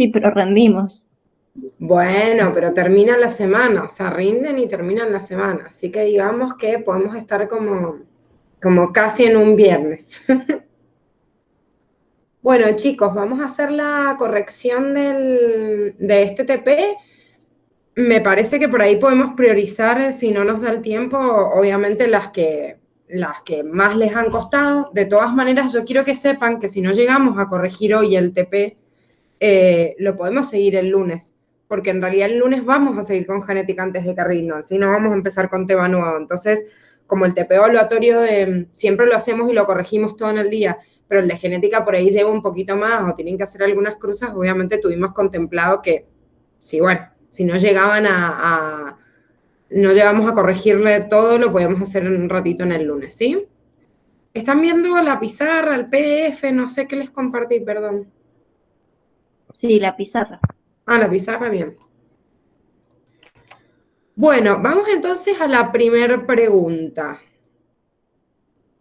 Sí, pero rendimos. Bueno, pero terminan la semana, o sea, rinden y terminan la semana. Así que digamos que podemos estar como casi en un viernes. Bueno, chicos, vamos a hacer la corrección de este TP. Me parece que por ahí podemos priorizar, si no nos da el tiempo, obviamente las que más les han costado. De todas maneras, yo quiero que sepan que si no llegamos a corregir hoy el TP, lo podemos seguir el lunes, porque en realidad el lunes vamos a seguir con genética antes de que rindan, así no vamos a empezar con tema nuevo. Entonces, como el TP evaluatorio siempre lo hacemos y lo corregimos todo en el día, pero el de genética por ahí lleva un poquito más o tienen que hacer algunas cruzas, obviamente tuvimos contemplado que, sí, bueno, si no llegaban no llegamos a corregirle todo, lo podemos hacer en un ratito en el lunes, ¿sí? ¿Están viendo la pizarra, el PDF? No sé qué les compartí, perdón. Sí, la pizarra. Ah, la pizarra, bien. Bueno, vamos entonces a la primera pregunta.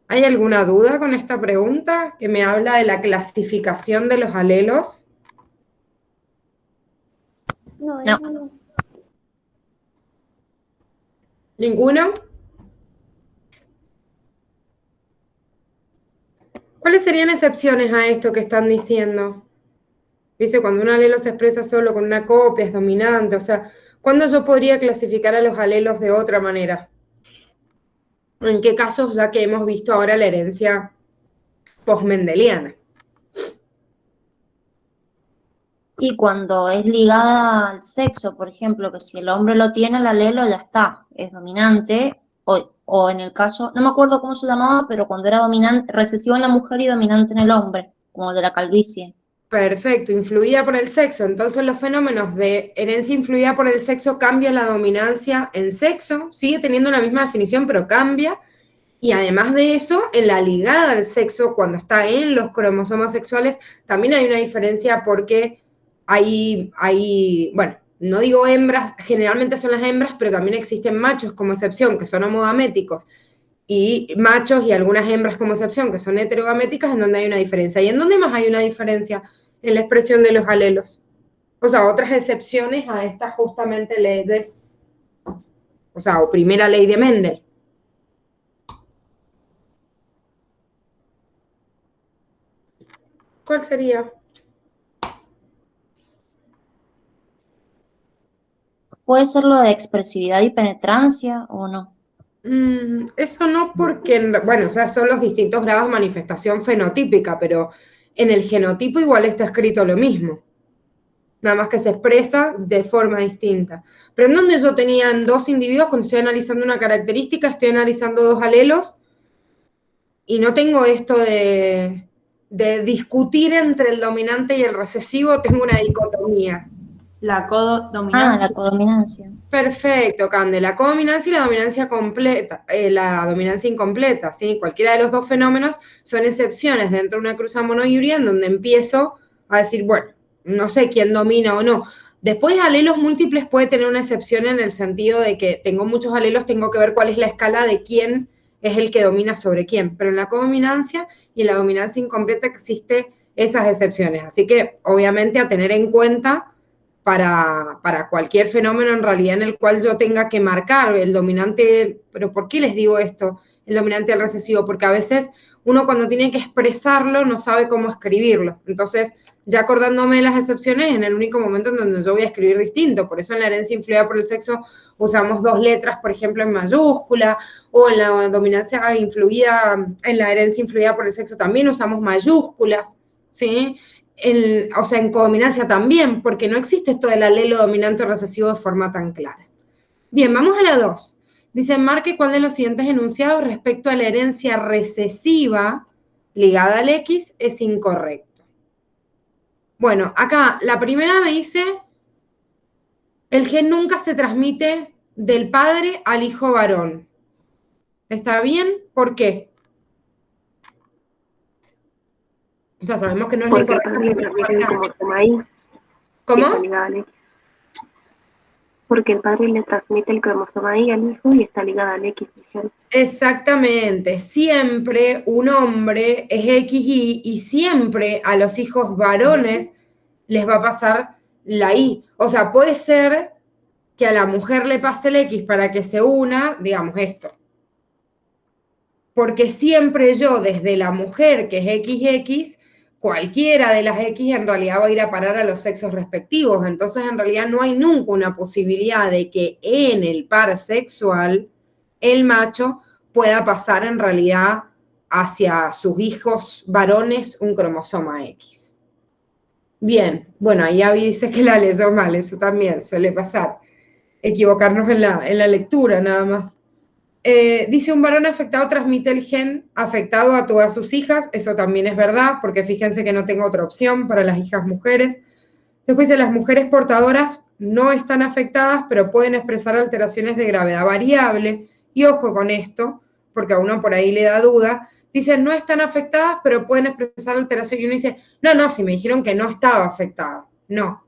¿Hay alguna duda con esta pregunta que me habla de la clasificación de los alelos? No. ¿Ninguno? ¿Cuáles serían excepciones a esto que están diciendo? Dice, cuando un alelo se expresa solo con una copia, es dominante. O sea, ¿cuándo yo podría clasificar a los alelos de otra manera? ¿En qué casos, ya que hemos visto ahora la herencia postmendeliana? Y cuando es ligada al sexo, por ejemplo, que si el hombre lo tiene, el alelo ya está, es dominante, o en el caso, no me acuerdo cómo se llamaba, pero cuando era dominante, recesivo en la mujer y dominante en el hombre, como el de la calvicie. Perfecto, influida por el sexo. Entonces los fenómenos de herencia influida por el sexo cambia la dominancia en sexo, sigue teniendo la misma definición, pero cambia. Y además de eso, en la ligada al sexo, cuando está en los cromosomas sexuales, también hay una diferencia porque bueno, no digo hembras, generalmente son las hembras, pero también existen machos como excepción, que son homogaméticos, y machos y algunas hembras como excepción, que son heterogaméticas, en donde hay una diferencia. ¿Y en dónde más hay una diferencia? En la expresión de los alelos. O sea, otras excepciones a estas justamente leyes, o sea, o primera ley de Mendel. ¿Cuál sería? ¿Puede ser lo de expresividad y penetrancia o no? Eso no porque, bueno, o sea, son los distintos grados de manifestación fenotípica, pero en el genotipo igual está escrito lo mismo, nada más que se expresa de forma distinta. Pero en donde yo tenía en dos individuos, cuando estoy analizando una característica, estoy analizando dos alelos y no tengo esto de discutir entre el dominante y el recesivo, tengo una dicotomía. La Ah, codominancia. la codominancia. Perfecto, Cande. La codominancia y la dominancia completa, la dominancia incompleta, ¿sí? Cualquiera de los dos fenómenos son excepciones dentro de una cruza monohíbrida en donde empiezo a decir, bueno, no sé quién domina o no. Después, alelos múltiples puede tener una excepción en el sentido de que tengo muchos alelos, tengo que ver cuál es la escala de quién es el que domina sobre quién. Pero en la codominancia y en la dominancia incompleta existen esas excepciones. Así que, obviamente, a tener en cuenta para cualquier fenómeno en realidad en el cual yo tenga que marcar el dominante, pero ¿por qué les digo esto? El dominante del recesivo, porque a veces uno cuando tiene que expresarlo no sabe cómo escribirlo. Entonces, ya acordándome de las excepciones, en el único momento en donde yo voy a escribir distinto. Por eso en la herencia influida por el sexo usamos dos letras, por ejemplo, en mayúscula, o en la dominancia influida, en la herencia influida por el sexo también usamos mayúsculas, ¿sí? O sea, en codominancia también, porque no existe esto del alelo dominante o recesivo de forma tan clara. Bien, vamos a la 2. Dice, marque cuál de los siguientes enunciados respecto a la herencia recesiva ligada al X es incorrecto. Bueno, acá la primera me dice, el gen nunca se transmite del padre al hijo varón. ¿Está bien? ¿Por qué? O sea, sabemos que no es la Porque el incorrecta. padre le transmite el cromosoma Y y está ¿Cómo? ligada al X. Porque el padre le transmite el cromosoma Y al hijo y está ligada al X. Exactamente, siempre un hombre es XY y siempre a los hijos varones les va a pasar la Y. O sea, puede ser que a la mujer le pase el X para que se una, digamos esto. Porque siempre yo, desde la mujer, que es XX, cualquiera de las X en realidad va a ir a parar a los sexos respectivos. Entonces, en realidad no hay nunca una posibilidad de que en el par sexual el macho pueda pasar en realidad hacia sus hijos varones un cromosoma X. Bien, bueno, ahí Abby dice que la leyó mal, eso también suele pasar. Equivocarnos en la lectura nada más. Dice, un varón afectado transmite el gen afectado a todas sus hijas. Eso también es verdad, porque fíjense que no tengo otra opción para las hijas mujeres. Después dice, las mujeres portadoras no están afectadas, pero pueden expresar alteraciones de gravedad variable. Y ojo con esto, porque a uno por ahí le da duda. Dice, no están afectadas, pero pueden expresar alteraciones. Y uno dice, no, si me dijeron que no estaba afectada. No.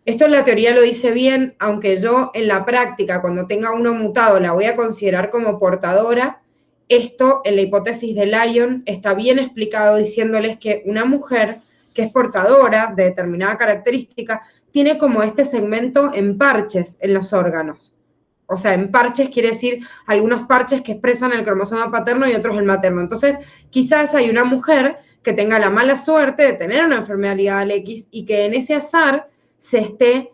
Esto en la teoría lo dice bien, aunque yo en la práctica, cuando tenga uno mutado, la voy a considerar como portadora. Esto, en la hipótesis de Lyon, está bien explicado diciéndoles que una mujer que es portadora de determinada característica tiene como este segmento en parches en los órganos. O sea, en parches quiere decir algunos parches que expresan el cromosoma paterno y otros el materno. Entonces, quizás hay una mujer que tenga la mala suerte de tener una enfermedad ligada al X y que en ese azar se esté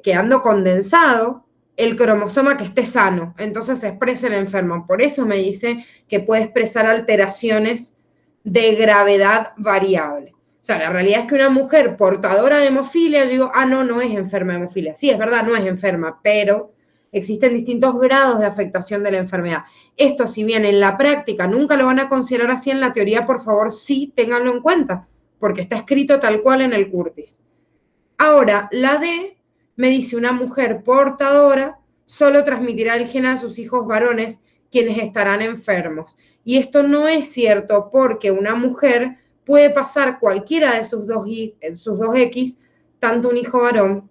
quedando condensado el cromosoma que esté sano, entonces se expresa el enfermo. Por eso me dice que puede expresar alteraciones de gravedad variable. O sea, la realidad es que una mujer portadora de hemofilia, yo digo, no es enferma de hemofilia. Sí, es verdad, no es enferma, pero existen distintos grados de afectación de la enfermedad. Esto, si bien en la práctica nunca lo van a considerar así, en la teoría, por favor, sí ténganlo en cuenta, porque está escrito tal cual en el Curtis. Ahora, la D me dice, una mujer portadora solo transmitirá el gen a sus hijos varones, quienes estarán enfermos. Y esto no es cierto, porque una mujer puede pasar cualquiera de sus dos X, tanto un hijo varón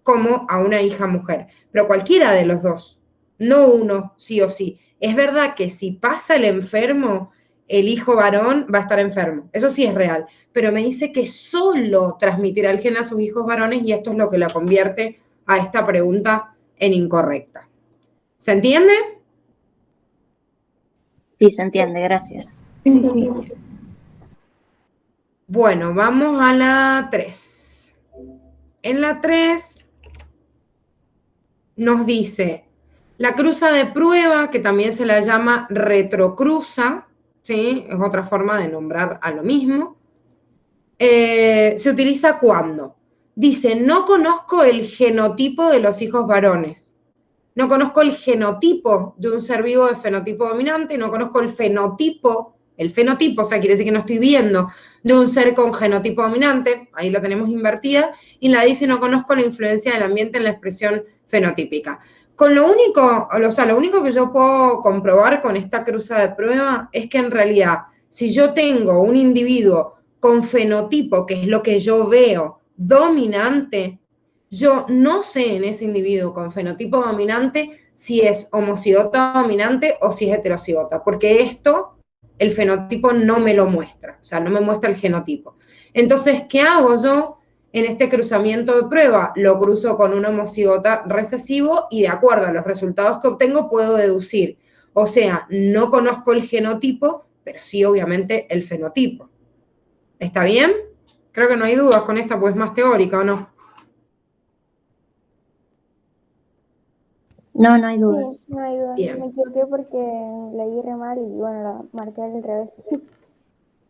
como a una hija mujer. Pero cualquiera de los dos, no uno sí o sí. Es verdad que si pasa el enfermo, el hijo varón va a estar enfermo. Eso sí es real. Pero me dice que solo transmitirá el gen a sus hijos varones y esto es lo que la convierte a esta pregunta en incorrecta. ¿Se entiende? Sí, se entiende, gracias. Sí. Bueno, vamos a la 3. En la 3 nos dice, la cruza de prueba, que también se la llama retrocruza, ¿sí? Es otra forma de nombrar a lo mismo. Se utiliza cuando dice, no conozco el genotipo de los hijos varones, no conozco el genotipo de un ser vivo de fenotipo dominante, no conozco el fenotipo, o sea, quiere decir que no estoy viendo de un ser con genotipo dominante, ahí lo tenemos invertida, y la dice, no conozco la influencia del ambiente en la expresión fenotípica. Con lo único que yo puedo comprobar con esta cruza de prueba es que en realidad, si yo tengo un individuo con fenotipo, que es lo que yo veo, dominante, yo no sé en ese individuo con fenotipo dominante si es homocigota dominante o si es heterocigota, porque esto, el fenotipo no me lo muestra, o sea, no me muestra el genotipo. Entonces, ¿qué hago yo en este cruzamiento de prueba? Lo cruzo con un homocigota recesivo y de acuerdo a los resultados que obtengo puedo deducir. O sea, no conozco el genotipo, pero sí obviamente el fenotipo. ¿Está bien? Creo que no hay dudas con esta, pues es más teórica, ¿o no? No, no hay dudas. Sí, no hay duda. Bien. Me equivoqué porque leí re mal y bueno, la marqué al revés.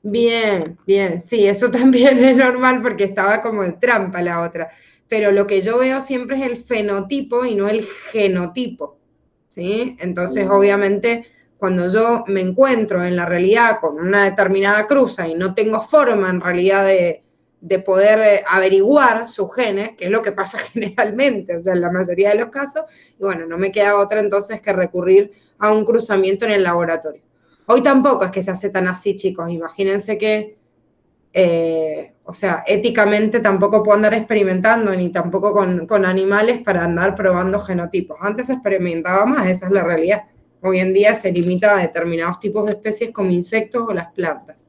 Bien, bien, sí, eso también es normal porque estaba como de trampa la otra, pero lo que yo veo siempre es el fenotipo y no el genotipo, ¿sí? Entonces, obviamente, cuando yo me encuentro en la realidad con una determinada cruza y no tengo forma en realidad de poder averiguar sus genes, que es lo que pasa generalmente, o sea, en la mayoría de los casos, y bueno, no me queda otra entonces que recurrir a un cruzamiento en el laboratorio. Hoy tampoco es que se hace tan así, chicos. Imagínense que, o sea, éticamente tampoco puedo andar experimentando, ni tampoco con animales para andar probando genotipos. Antes se experimentaba más, esa es la realidad. Hoy en día se limita a determinados tipos de especies como insectos o las plantas.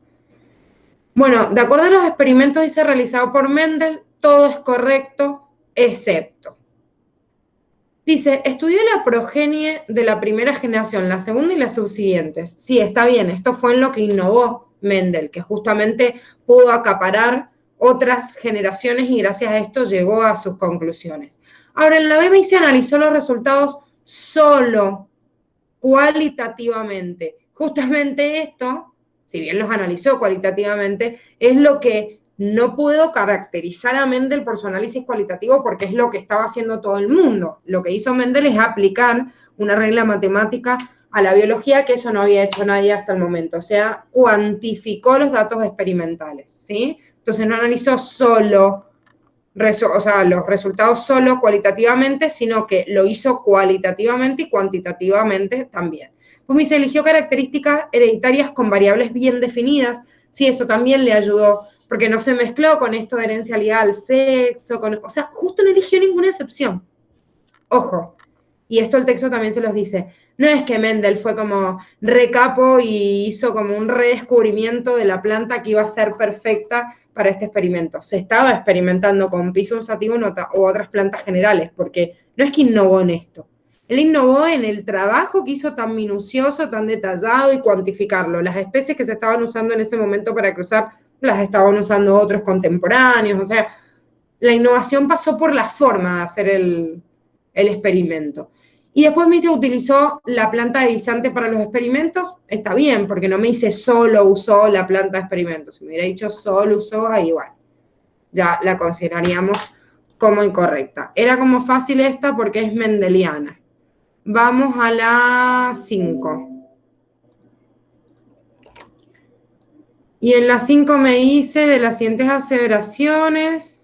Bueno, de acuerdo a los experimentos dice realizados por Mendel, todo es correcto, excepto. Dice, estudió la progenie de la primera generación, la segunda y las subsiguientes. Sí, está bien, esto fue en lo que innovó Mendel, que justamente pudo acaparar otras generaciones y gracias a esto llegó a sus conclusiones. Ahora, en la BBC analizó los resultados solo cualitativamente. Justamente esto, si bien los analizó cualitativamente, es lo que no puedo caracterizar a Mendel por su análisis cualitativo porque es lo que estaba haciendo todo el mundo. Lo que hizo Mendel es aplicar una regla matemática a la biología, que eso no había hecho nadie hasta el momento. O sea, cuantificó los datos experimentales, ¿sí? Entonces no analizó solo los resultados solo cualitativamente, sino que lo hizo cualitativamente y cuantitativamente también. Pues me dice, eligió características hereditarias con variables bien definidas. Sí, eso también le ayudó, porque no se mezcló con esto de herencia ligada al sexo, o sea, justo no eligió ninguna excepción. Ojo, y esto el texto también se los dice, no es que Mendel fue como recapo y hizo como un redescubrimiento de la planta que iba a ser perfecta para este experimento. Se estaba experimentando con Pisum sativum u otras plantas generales, porque no es que innovó en esto. Él innovó en el trabajo que hizo tan minucioso, tan detallado y cuantificarlo. Las especies que se estaban usando en ese momento para cruzar las estaban usando otros contemporáneos. O sea, la innovación pasó por la forma de hacer el experimento. Y después me dice, utilizó la planta de guisante para los experimentos. Está bien, porque no me dice solo usó la planta de experimentos. Si me hubiera dicho solo usó, ahí igual. Ya la consideraríamos como incorrecta. Era como fácil esta porque es mendeliana. Vamos a la 5. Y en la 5 me dice de las siguientes aseveraciones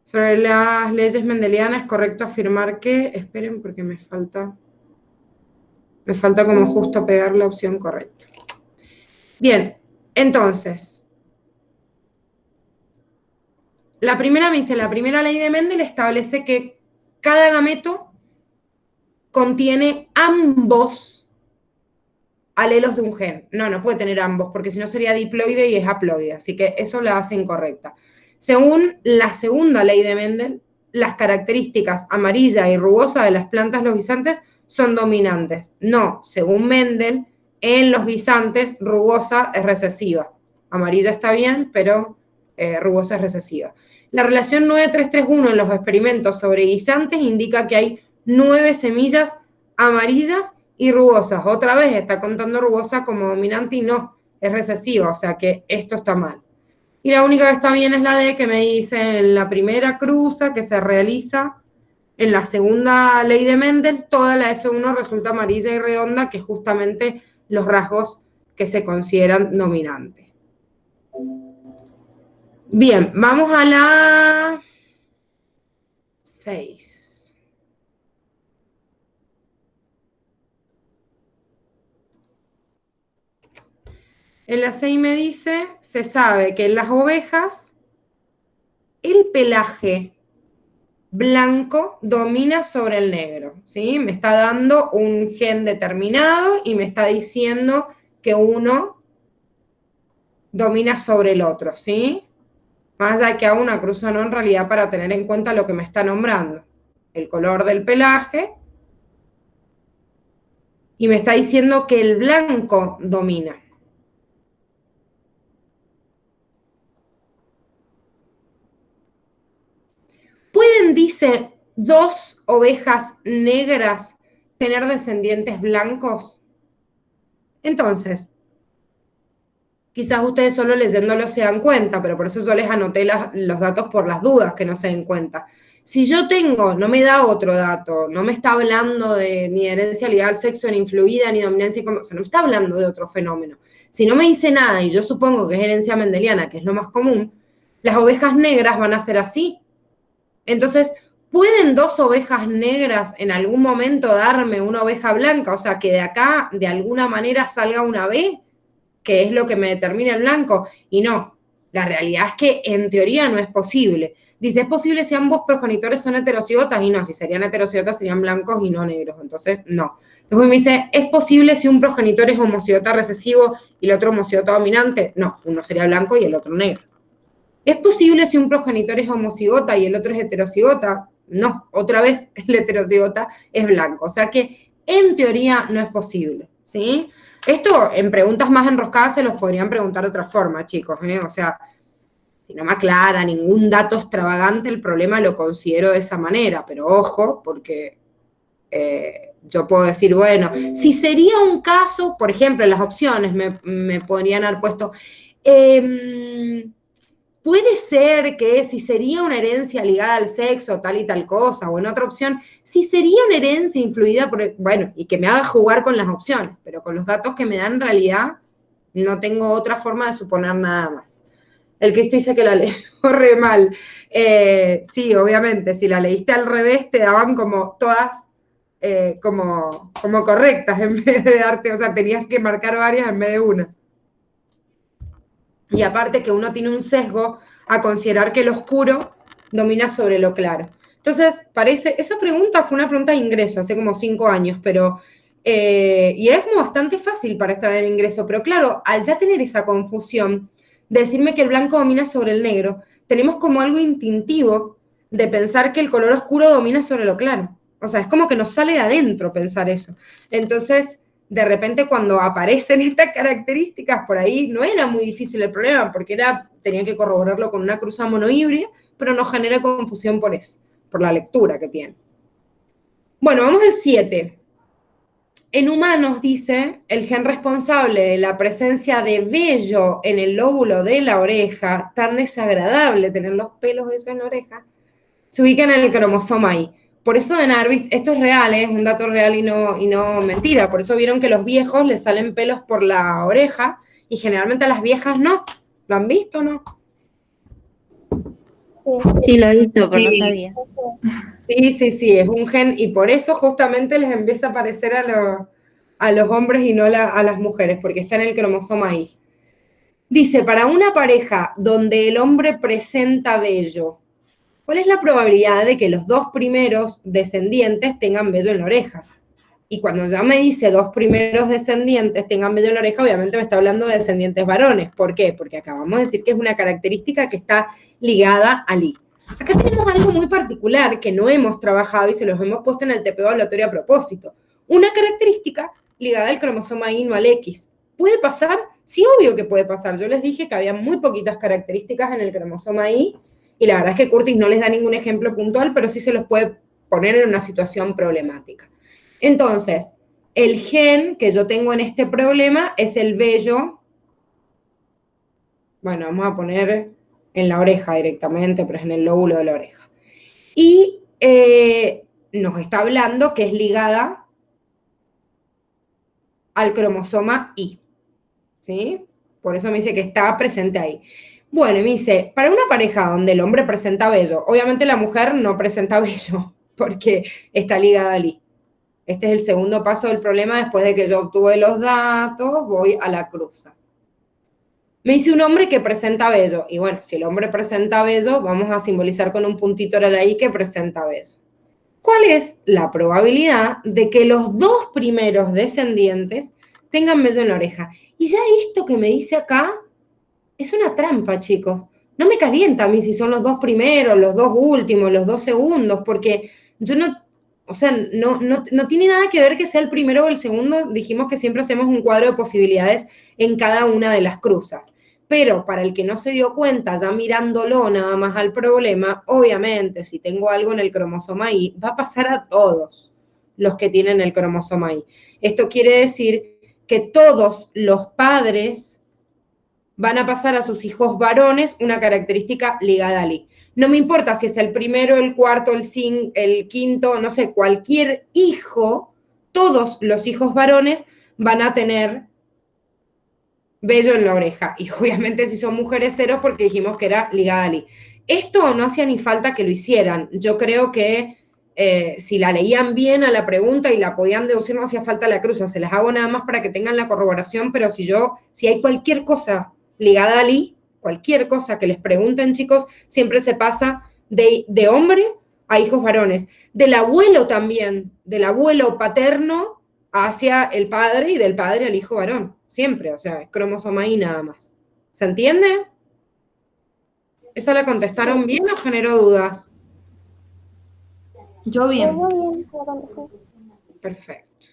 sobre las leyes mendelianas, es correcto afirmar que, esperen porque me falta como justo pegar la opción correcta. Bien, entonces, la primera me dice, la primera ley de Mendel establece que cada gameto contiene ambos alelos de un gen. No puede tener ambos, porque si no sería diploide y es haploide, así que eso la hace incorrecta. Según la segunda ley de Mendel, las características amarilla y rugosa de las plantas los guisantes son dominantes. No, según Mendel, en los guisantes rugosa es recesiva. Amarilla está bien, pero rugosa es recesiva. La relación 9331 en los experimentos sobre guisantes indica que hay 9 semillas amarillas y rugosas. Otra vez está contando rugosa como dominante y no, es recesiva, o sea que esto está mal. Y la única que está bien es la D, que me dice en la primera cruza que se realiza en la segunda ley de Mendel, toda la F1 resulta amarilla y redonda, que es justamente los rasgos que se consideran dominantes. Bien, vamos a la 6. En la 6 me dice, se sabe que en las ovejas el pelaje blanco domina sobre el negro, ¿sí? Me está dando un gen determinado y me está diciendo que uno domina sobre el otro, ¿sí? Más allá que haga una cruz o no, en realidad para tener en cuenta lo que me está nombrando, el color del pelaje, y me está diciendo que el blanco domina. ¿Pueden, dice, 2 ovejas negras tener descendientes blancos? Entonces, quizás ustedes solo leyéndolo se dan cuenta, pero por eso yo les anoté los datos por las dudas que no se den cuenta. Si yo tengo, no me da otro dato, no me está hablando de ni de herencia ligada al sexo, ni influida, ni dominancia, o sea, no me está hablando de otro fenómeno. Si no me dice nada, y yo supongo que es herencia mendeliana, que es lo más común, las ovejas negras van a ser así. Entonces, ¿pueden 2 ovejas negras en algún momento darme una oveja blanca? O sea, que de acá, de alguna manera, salga una B, que es lo que me determina el blanco. Y no, La realidad es que en teoría no es posible. Dice, es posible si ambos progenitores son heterocigotas, y no, si serían heterocigotas serían blancos y no negros, entonces no. Después me dice, ¿es posible si un progenitor es homocigota recesivo y el otro homocigota dominante? No, uno sería blanco y el otro negro. ¿Es posible si un progenitor es homocigota y el otro es heterocigota? No, otra vez el heterocigota es blanco, o sea que en teoría no es posible, ¿sí? Esto en preguntas más enroscadas se los podrían preguntar de otra forma, chicos, ¿eh? O sea, si no me aclara ningún dato extravagante, el problema lo considero de esa manera, pero ojo, porque yo puedo decir, bueno, si sería un caso, por ejemplo, en las opciones me podrían haber puesto, puede ser que si sería una herencia ligada al sexo, tal y tal cosa, o en otra opción, si sería una herencia influida por, bueno, y que me haga jugar con las opciones, pero con los datos que me dan en realidad, no tengo otra forma de suponer nada más. El Cristo dice que la leyó re mal. Sí, obviamente, si la leíste al revés, te daban como todas como correctas en vez de darte, o sea, tenías que marcar varias en vez de una. Y aparte que uno tiene un sesgo a considerar que lo oscuro domina sobre lo claro. Entonces, parece, esa pregunta fue una pregunta de ingreso hace como 5 años, pero, y era como bastante fácil para estar en el ingreso, pero claro, al ya tener esa confusión, de decirme que el blanco domina sobre el negro, tenemos como algo instintivo de pensar que el color oscuro domina sobre lo claro. O sea, es como que nos sale de adentro pensar eso. Entonces, de repente cuando aparecen estas características por ahí, no era muy difícil el problema, porque tenía que corroborarlo con una cruza monohíbrida, pero nos genera confusión por eso, por la lectura que tiene. Bueno, vamos al 7. En humanos, dice, el gen responsable de la presencia de vello en el lóbulo de la oreja, tan desagradable tener los pelos esos en la oreja, se ubica en el cromosoma Y. Por eso de Narvis, esto es real, es un dato real y no mentira. Por eso vieron que a los viejos les salen pelos por la oreja y generalmente a las viejas no. ¿Lo han visto o no? Sí. Sí, lo he visto, pero no Sí. sabía. Sí, es un gen y por eso justamente les empieza a parecer a los hombres y no a las mujeres, porque está en el cromosoma Y. Dice, para una pareja donde el hombre presenta vello, ¿cuál es la probabilidad de que los dos primeros descendientes tengan vello en la oreja? Y cuando ya me dice dos primeros descendientes tengan vello en la oreja, obviamente me está hablando de descendientes varones. ¿Por qué? Porque acabamos de decir que es una característica que está ligada al I. Acá tenemos algo muy particular que no hemos trabajado y se los hemos puesto en el TP evaluatorio a propósito. Una característica ligada al cromosoma Y, no al X. ¿Puede pasar? Sí, obvio que puede pasar. Yo les dije que había muy poquitas características en el cromosoma Y y la verdad es que Curtis no les da ningún ejemplo puntual, pero sí se los puede poner en una situación problemática. Entonces, el gen que yo tengo en este problema es el vello, bueno, vamos a poner en la oreja directamente, pero es en el lóbulo de la oreja. Y nos está hablando que es ligada al cromosoma Y, ¿sí? Por eso me dice que está presente ahí. Bueno, y me dice, para una pareja donde el hombre presenta vello, obviamente la mujer no presenta vello, porque está ligada al I. Este es el segundo paso del problema. Después de que yo obtuve los datos, voy a la cruza. Me dice un hombre que presenta vello. Y bueno, si el hombre presenta vello, vamos a simbolizar con un puntito a la I que presenta vello. ¿Cuál es la probabilidad de que los dos primeros descendientes tengan vello en la oreja? Y ya esto que me dice acá es una trampa, chicos. No me calienta a mí si son los dos primeros, los dos últimos, los dos segundos, porque yo no... O sea, no tiene nada que ver que sea el primero o el segundo. Dijimos que siempre hacemos un cuadro de posibilidades en cada una de las cruzas. Pero para el que no se dio cuenta, ya mirándolo nada más al problema, obviamente, si tengo algo en el cromosoma Y, va a pasar a todos los que tienen el cromosoma Y. Esto quiere decir que todos los padres van a pasar a sus hijos varones una característica ligada al I. No me importa si es el primero, el cuarto, el quinto, no sé, cualquier hijo, todos los hijos varones van a tener vello en la oreja. Y obviamente si son mujeres, cero, porque dijimos que era ligada al I. Esto no hacía ni falta que lo hicieran. Yo creo que si la leían bien a la pregunta y la podían deducir, no hacía falta la cruza. Se las hago nada más para que tengan la corroboración, pero si hay cualquier cosa ligada al I, cualquier cosa que les pregunten, chicos, siempre se pasa de hombre a hijos varones. Del abuelo también, del abuelo paterno hacia el padre y del padre al hijo varón. Siempre, o sea, es cromosoma Y nada más. ¿Se entiende? ¿Esa la contestaron bien o generó dudas? Yo bien. Muy bien, la contesté. Perfecto.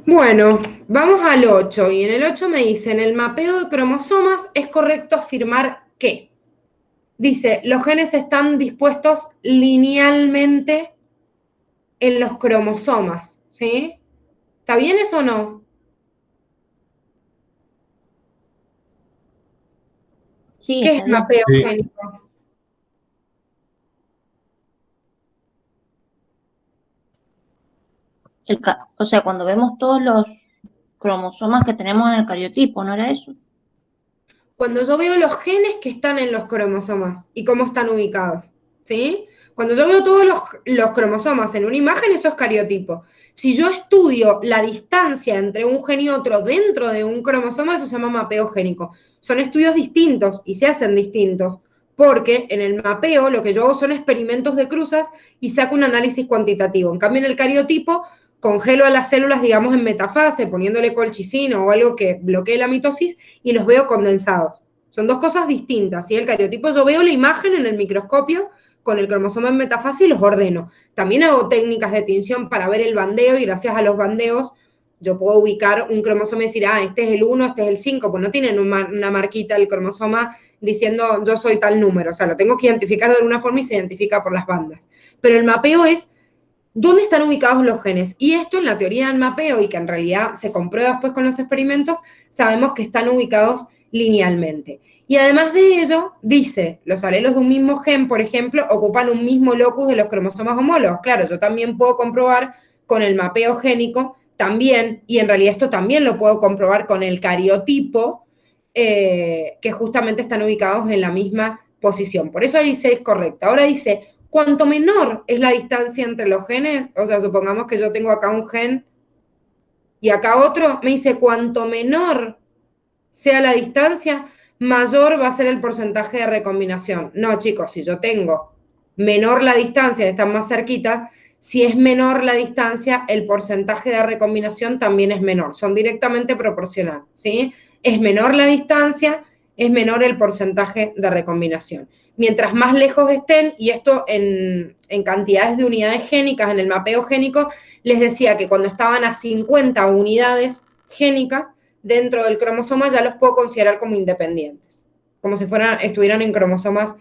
Bueno, vamos al 8, y en el 8 me dice, en el mapeo de cromosomas es correcto afirmar que, dice, los genes están dispuestos linealmente en los cromosomas, ¿sí? ¿Está bien eso o no? Sí, ¿Qué es está bien. mapeo Sí. génico? O sea, cuando vemos todos los cromosomas que tenemos en el cariotipo, ¿no era eso? Cuando yo veo los genes que están en los cromosomas y cómo están ubicados, ¿sí? Cuando yo veo todos los cromosomas en una imagen, eso es cariotipo. Si yo estudio la distancia entre un gen y otro dentro de un cromosoma, eso se llama mapeo génico. Son estudios distintos y se hacen distintos, porque en el mapeo lo que yo hago son experimentos de cruzas y saco un análisis cuantitativo. En cambio, en el cariotipo, congelo a las células, digamos, en metafase, poniéndole colchicina o algo que bloquee la mitosis y los veo condensados. Son dos cosas distintas, ¿sí? El cariotipo, yo veo la imagen en el microscopio con el cromosoma en metafase y los ordeno. También hago técnicas de tinción para ver el bandeo y gracias a los bandeos yo puedo ubicar un cromosoma y decir, este es el 1, este es el 5, pues no tienen una marquita el cromosoma diciendo yo soy tal número, o sea, lo tengo que identificar de alguna forma y se identifica por las bandas. Pero el mapeo es dónde están ubicados los genes. Y esto en la teoría del mapeo, y que en realidad se comprueba después con los experimentos, sabemos que están ubicados linealmente. Y además de ello, dice, los alelos de un mismo gen, por ejemplo, ocupan un mismo locus de los cromosomas homólogos. Claro, yo también puedo comprobar con el mapeo génico, también, y en realidad esto también lo puedo comprobar con el cariotipo, que justamente están ubicados en la misma posición. Por eso ahí dice es correcto. Ahora dice, cuanto menor es la distancia entre los genes, o sea, supongamos que yo tengo acá un gen y acá otro, me dice, cuanto menor sea la distancia, mayor va a ser el porcentaje de recombinación. No, chicos, si yo tengo menor la distancia, están más cerquitas, si es menor la distancia, el porcentaje de recombinación también es menor. Son directamente proporcional, ¿sí? Es menor la distancia, es menor el porcentaje de recombinación. Mientras más lejos estén, y esto en cantidades de unidades génicas, en el mapeo génico, les decía que cuando estaban a 50 unidades génicas, dentro del cromosoma ya los puedo considerar como independientes, como si estuvieran en cromosomas,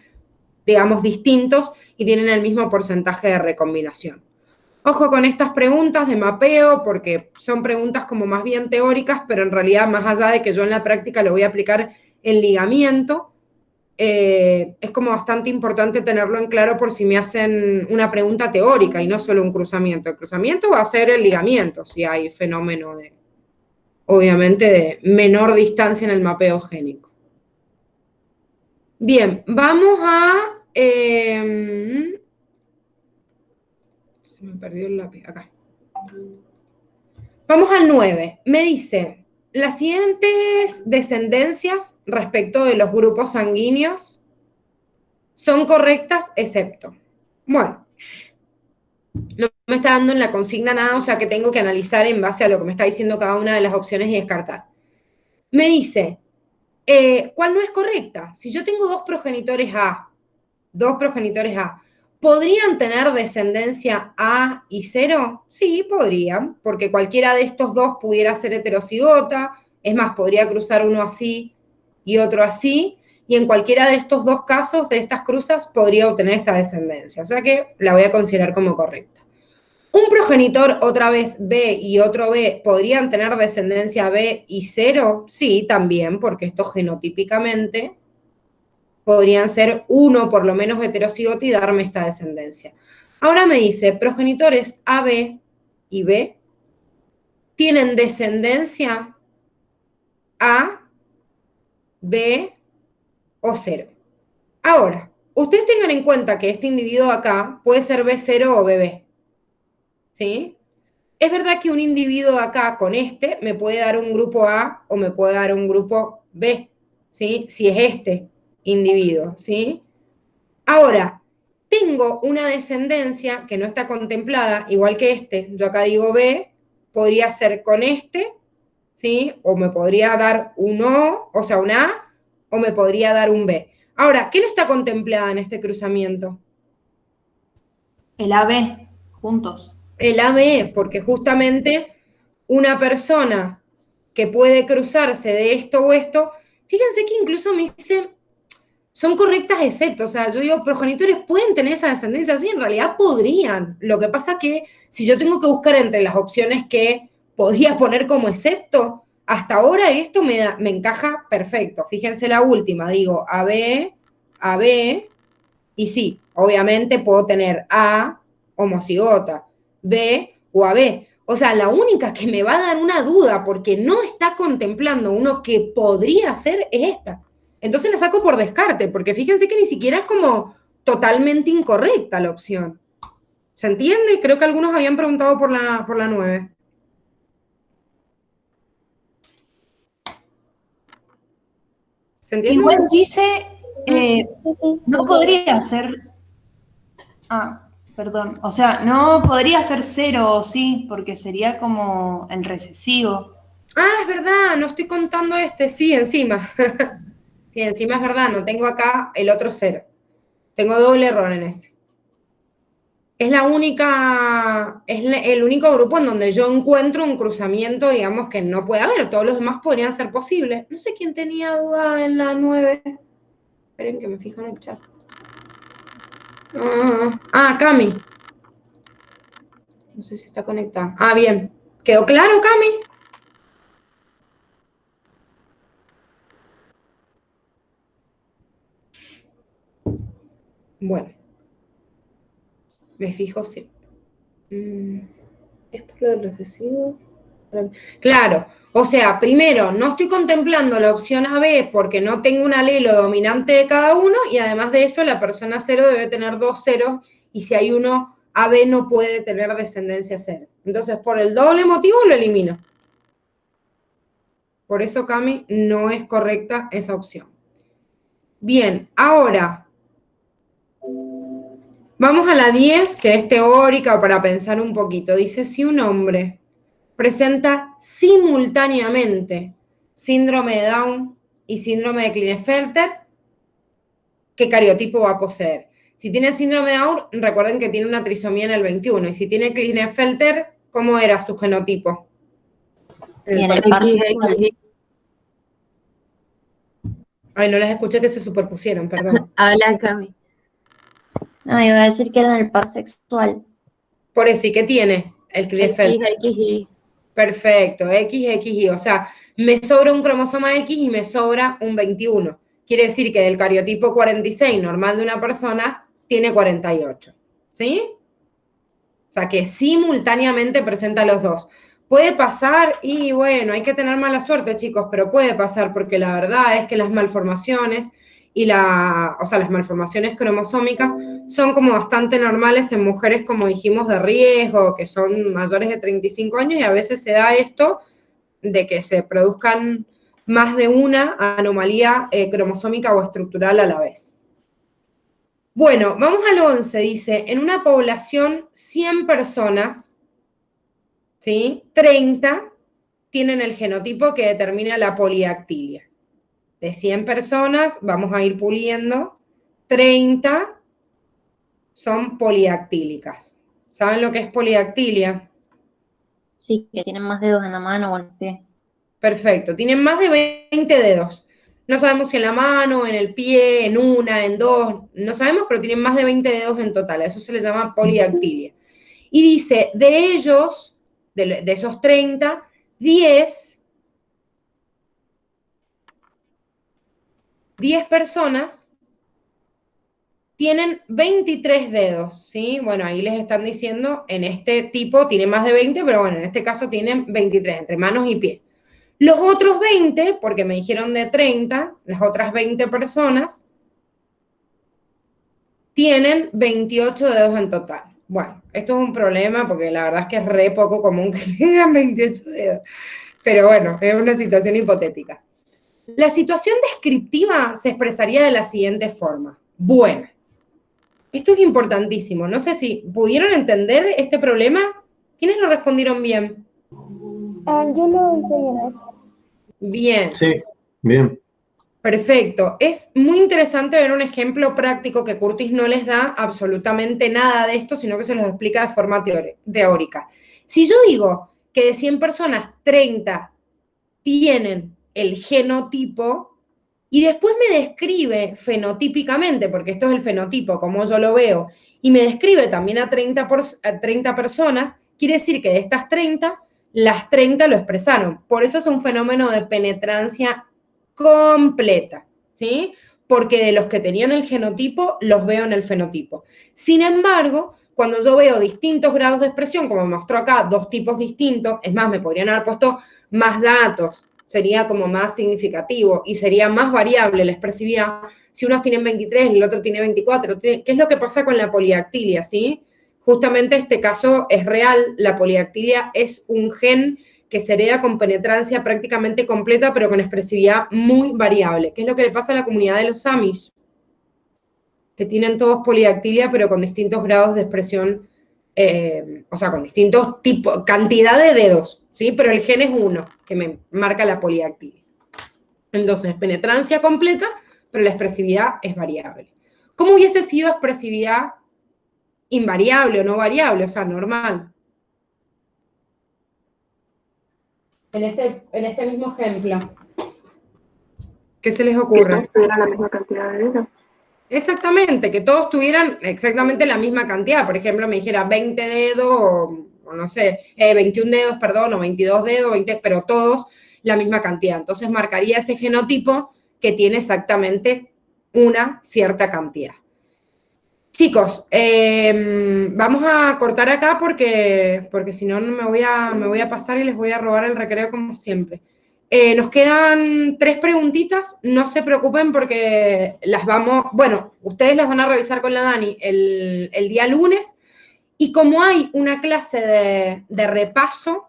digamos, distintos y tienen el mismo porcentaje de recombinación. Ojo con estas preguntas de mapeo, porque son preguntas como más bien teóricas, pero en realidad, más allá de que yo en la práctica lo voy a aplicar en ligamiento, es como bastante importante tenerlo en claro por si me hacen una pregunta teórica y no solo un cruzamiento. El cruzamiento va a ser el ligamiento, si hay fenómeno de, obviamente, de menor distancia en el mapeo génico. Bien, vamos a... se me perdió el lápiz, acá. Vamos al 9. Me dice, las siguientes descendencias respecto de los grupos sanguíneos son correctas, excepto. Bueno, no me está dando en la consigna nada, o sea que tengo que analizar en base a lo que me está diciendo cada una de las opciones y descartar. Me dice, ¿cuál no es correcta? Si yo tengo dos progenitores A, ¿podrían tener descendencia A y 0? Sí, podrían, porque cualquiera de estos dos pudiera ser heterocigota, es más, podría cruzar uno así y otro así, y en cualquiera de estos dos casos, de estas cruzas, podría obtener esta descendencia, o sea que la voy a considerar como correcta. ¿Un progenitor, otra vez B y otro B, podrían tener descendencia B y 0? Sí, también, porque esto genotípicamente podrían ser uno por lo menos heterocigoto y darme esta descendencia. Ahora me dice, progenitores AB y B tienen descendencia A, B o 0. Ahora, ustedes tengan en cuenta que este individuo acá puede ser B0 o BB, ¿sí? Es verdad que un individuo acá con este me puede dar un grupo A o me puede dar un grupo B, ¿sí? Si es este individuo, ¿sí? Ahora, tengo una descendencia que no está contemplada, igual que este, yo acá digo B, podría ser con este, ¿sí? O me podría dar un O sea, un A, o me podría dar un B. Ahora, ¿qué no está contemplada en este cruzamiento? El AB, juntos. El AB, porque justamente una persona que puede cruzarse de esto o esto, fíjense que incluso me dice, son correctas excepto, o sea, yo digo, progenitores pueden tener esa descendencia, sí, en realidad podrían. Lo que pasa que si yo tengo que buscar entre las opciones que podría poner como excepto, hasta ahora esto me encaja perfecto. Fíjense la última, digo AB, y sí, obviamente puedo tener A, homocigota, B o AB. O sea, la única que me va a dar una duda porque no está contemplando uno que podría ser es esta. Entonces la saco por descarte, porque fíjense que ni siquiera es como totalmente incorrecta la opción. ¿Se entiende? Creo que algunos habían preguntado por la 9. ¿Se entiende? Igual dice, Sí, sí, no sí. podría ser, perdón, o sea, no podría ser 0, sí, porque sería como el recesivo. Ah, es verdad, no estoy contando este. Sí, encima. Sí, encima es verdad, no tengo acá el otro 0. Tengo doble error en ese. Es la única, el único grupo en donde yo encuentro un cruzamiento, digamos, que no puede haber. Todos los demás podrían ser posibles. No sé quién tenía duda en la 9. Esperen que me fijo en el chat. Cami. No sé si está conectada. Bien. ¿Quedó claro, Cami? Bueno. Me fijo si... ¿Es por lo del recesivo? Claro, o sea, primero, no estoy contemplando la opción AB porque no tengo un alelo dominante de cada uno y además de eso la persona 0 debe tener 2 ceros y si hay uno AB no puede tener descendencia 0. Entonces, por el doble motivo lo elimino. Por eso, Cami, no es correcta esa opción. Bien, ahora vamos a la 10, que es teórica para pensar un poquito. Dice, si un hombre presenta simultáneamente síndrome de Down y síndrome de Klinefelter, ¿qué cariotipo va a poseer? Si tiene síndrome de Down, recuerden que tiene una trisomía en el 21, y si tiene Klinefelter, ¿cómo era su genotipo? Y en el par sexual. Ay, no les escuché que se superpusieron, perdón. Habla, Cami. No, iba a decir que era en el par sexual. Por eso, ¿y qué tiene el Klinefelter? XY. Perfecto, XY, o sea, me sobra un cromosoma X y me sobra un 21. Quiere decir que del cariotipo 46 normal de una persona tiene 48, ¿sí? O sea, que simultáneamente presenta los dos. Puede pasar y bueno, hay que tener mala suerte, chicos, pero puede pasar porque la verdad es que las malformaciones y las malformaciones cromosómicas son como bastante normales en mujeres, como dijimos, de riesgo, que son mayores de 35 años y a veces se da esto de que se produzcan más de una anomalía cromosómica o estructural a la vez. Bueno, vamos al 11, dice, en una población 100 personas, ¿sí? 30 tienen el genotipo que determina la polidactilia. De 100 personas, vamos a ir puliendo, 30 son polidactílicas. ¿Saben lo que es polidactilia? Sí, que tienen más dedos en la mano o en el pie. Perfecto, tienen más de 20 dedos. No sabemos si en la mano, en el pie, en una, en dos, no sabemos, pero tienen más de 20 dedos en total. A eso se le llama polidactilia. Y dice, de ellos, de esos 30, 10 personas tienen 23 dedos, ¿sí? Bueno, ahí les están diciendo, en este tipo tiene más de 20, pero bueno, en este caso tienen 23, entre manos y pies. Los otros 20, porque me dijeron de 30, las otras 20 personas tienen 28 dedos en total. Bueno, esto es un problema porque la verdad es que es re poco común que tengan 28 dedos. Pero bueno, es una situación hipotética. La situación descriptiva se expresaría de la siguiente forma. Bueno, esto es importantísimo. No sé si pudieron entender este problema. ¿Quiénes lo respondieron bien? Yo lo hice bien eso. Bien. Sí, bien. Perfecto. Es muy interesante ver un ejemplo práctico que Curtis no les da absolutamente nada de esto, sino que se los explica de forma teórica. Si yo digo que de 100 personas, 30 tienen el genotipo y después me describe fenotípicamente, porque esto es el fenotipo, como yo lo veo, y me describe también a 30 personas, quiere decir que de estas 30, las 30 lo expresaron. Por eso es un fenómeno de penetrancia completa, ¿sí? Porque de los que tenían el genotipo, los veo en el fenotipo. Sin embargo, cuando yo veo distintos grados de expresión, como me mostró acá, dos tipos distintos, es más, me podrían haber puesto más datos, sería como más significativo y sería más variable la expresividad si unos tienen 23 y el otro tiene 24. ¿Qué es lo que pasa con la polidactilia, sí? Justamente este caso es real, la polidactilia es un gen que se hereda con penetrancia prácticamente completa, pero con expresividad muy variable. ¿Qué es lo que le pasa a la comunidad de los Amish? Que tienen todos polidactilia, pero con distintos grados de expresión, o sea, con distintos tipos, cantidad de dedos, ¿sí? Pero el gen es uno, que me marca la polidactilia. Entonces, penetrancia completa, pero la expresividad es variable. ¿Cómo hubiese sido expresividad invariable o no variable? O sea, normal. En este mismo ejemplo, ¿qué se les ocurre? Que todos tuvieran la misma cantidad de dedos. Exactamente, que todos tuvieran exactamente la misma cantidad. Por ejemplo, me dijera 20 dedos, o no sé, 21 dedos, perdón, o 22 dedos, 20, pero todos la misma cantidad. Entonces marcaría ese genotipo que tiene exactamente una cierta cantidad. Chicos, vamos a cortar acá porque si no me voy a pasar y les voy a robar el recreo como siempre. Nos quedan 3 preguntitas, no se preocupen porque bueno, ustedes las van a revisar con la Dani el día lunes, y como hay una clase de repaso,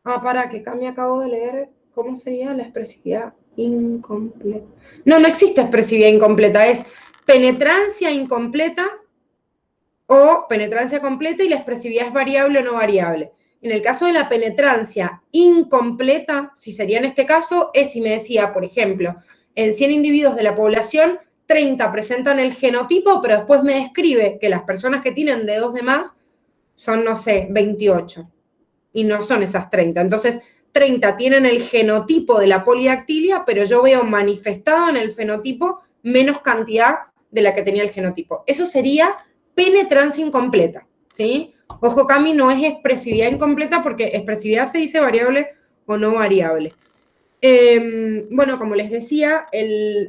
para que acá me acabo de leer, ¿cómo sería la expresividad incompleta? No existe expresividad incompleta, es penetrancia incompleta o penetrancia completa y la expresividad es variable o no variable. En el caso de la penetrancia incompleta, si sería en este caso, es si me decía, por ejemplo, en 100 individuos de la población, 30 presentan el genotipo, pero después me describe que las personas que tienen dedos de más son, no sé, 28. Y no son esas 30. Entonces, 30 tienen el genotipo de la polidactilia, pero yo veo manifestado en el fenotipo menos cantidad de la que tenía el genotipo. Eso sería penetrancia incompleta, ¿sí? Ojo, Cami, no es expresividad incompleta porque expresividad se dice variable o no variable. Bueno, como les decía,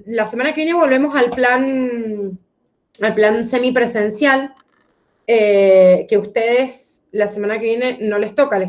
la semana que viene volvemos al plan semipresencial, que ustedes la semana que viene no les toca, les